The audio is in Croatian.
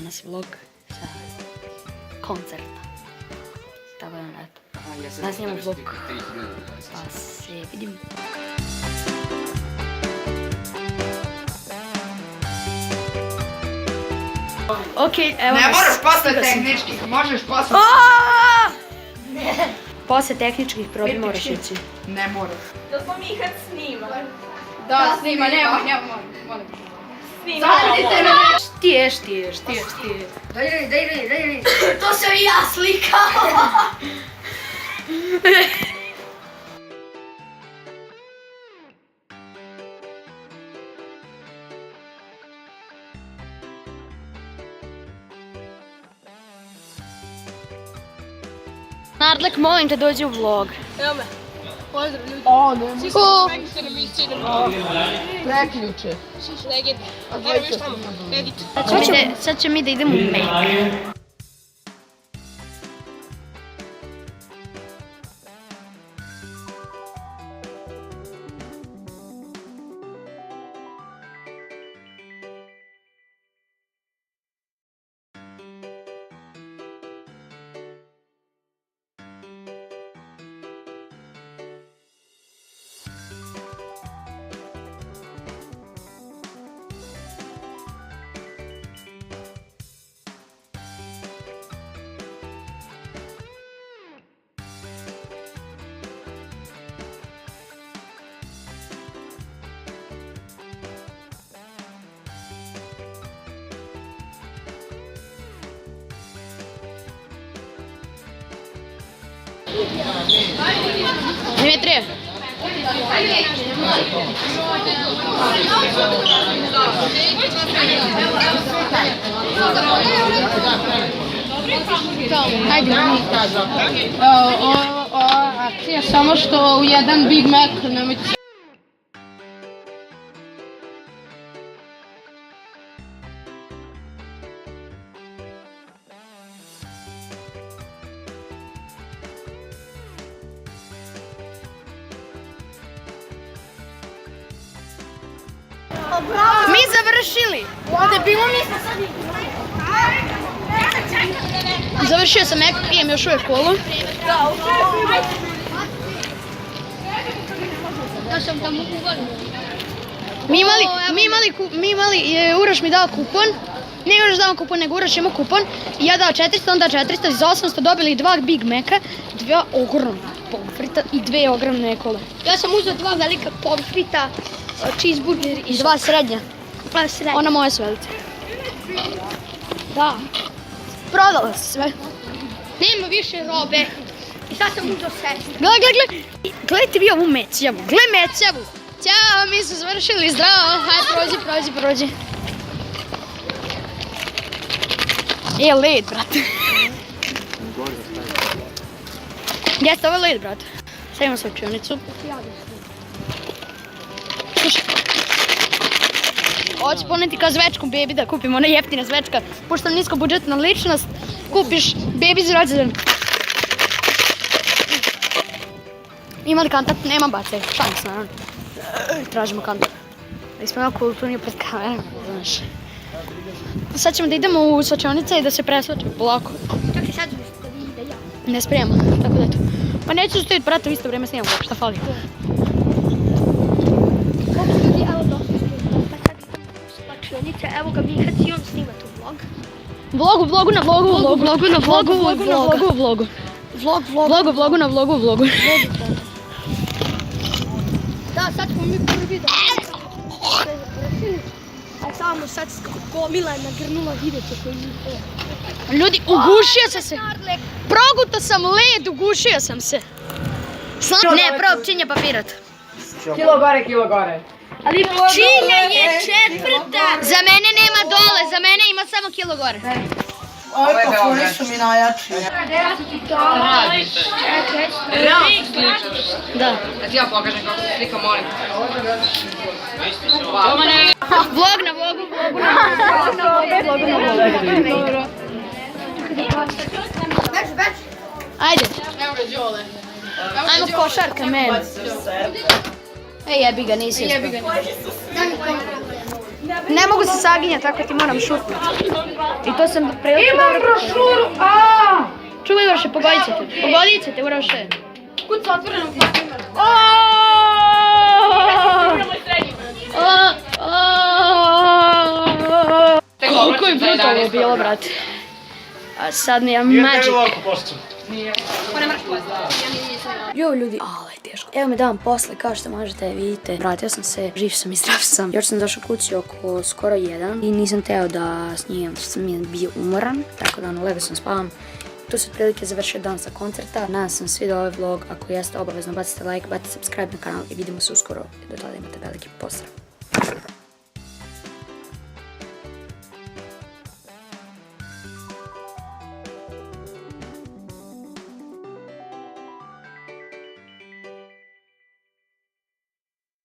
danas vlog sa koncerta. Tako da, eto. Da snimam vlog, pa se vidim. Okej, evo nas. Ne moraš posle tehničkih, možeš posle... Posle tehničkih problema moraš ići. Ne moraš. Da smo mi kad snima. Da, snima, nema, molim. Snima. Zajedite me! Štiješ. Daj. To sam i ja slikao. Nardlek, molim te, dođi u vlog. Evo me. Pozdrav ljudi. O, nema. Preključe. Legit. Evo još tamo. Edit. Sad ćemo mi da idemo u Mek. Дмитрий. Ajde, akcija samo što u jedan Big Mac nemojte... Mi završili. Završio sam Mek, pijem još uvijek kolu. Uroš mi dao kupon. Ne Uroš dao kupon, nego Uroš ima kupon. I ja dao 400, on dao 400. Za 800 dobili 2 Big Maca, 2 ogromna pomfrita i 2 ogromne kole. Ja sam uzeo 2 velika pomfrita, cheeseburger I 2 srednja. srednje. Ona moja su velike. Da. Prodala se sve. Nema više robe. I sad sam uzeo sestru. Gle. Gledajte vi ovu mecjavu. Gle mecjavu. Ćao, mi smo završili. Zdravo. Hajde, prođi. Led, brate. Jeste, ovo je led, brate. Sad imamo svačionicu. Slušaj. Hoću poneti kao zvečku bebi da kupimo, ona jeftina zvečka. Pošto sam nisko budžetna ličnost, kupiš bebi za rođendan. Ima li kantat? Nema, bacaj. Šalim se, naravno. Tražimo kantat. Da ispravimo kulturni pred kamerom, znaš. Sad ćemo da idemo u svačionice i da se presvačimo polako. Čekaj, sad ću da vidim da ja. Ne spremamo, tako da eto. Pa neću stojiti, brate, u isto vrijeme snimamo, šta fali? Koliko ljudi, evo dosta snima. Pa sad idemo u svačionice, evo ga Mihac i on snima tu vlog. Vlogu na vlogu. Da, sad smo mi prvi da... A samo sad gomila je nagrnula, vidite koji je. Ljudi, ugušio sam se. Progutao sam led, ugušio sam se. Ne, probčinje papirat. Kilo gore. Ali činja je četvrta! Za mene nema dole, za mene ima samo kilo gore. Ovi kofuni su mi najjači. Da. Da ti ja pokažem kako se slika, molim. Vlog na vlogu. Ajde. Ajmo košarka, men. Ej, jebi ga, nisi uspio. Ne mogu se saginjati, tako ti moram šutnuti. I to sam prilično dobro. Imam brošuru, Čuvaj Uroše, pogodit će te Uroše. Kud se otvoreno u tim. Koliko je brutalno bilo, brate. A sad mi je magic. Jo ljudi, ale teško. Evo me dan posle, kao što možete vidite. Vratio sam se, živ sam i zdrav sam. Još sam došao kući oko skoro 1 i nisam teo da snimam, što sam bio umoran. Tako da legao sam spavam. Tu se otprilike završio dan sa koncerta. Nadam sam svidio ovaj vlog. Ako jeste, obavezno bacite like, bacite subscribe na kanal i vidimo se uskoro. Do tada imate veliki pozdrav.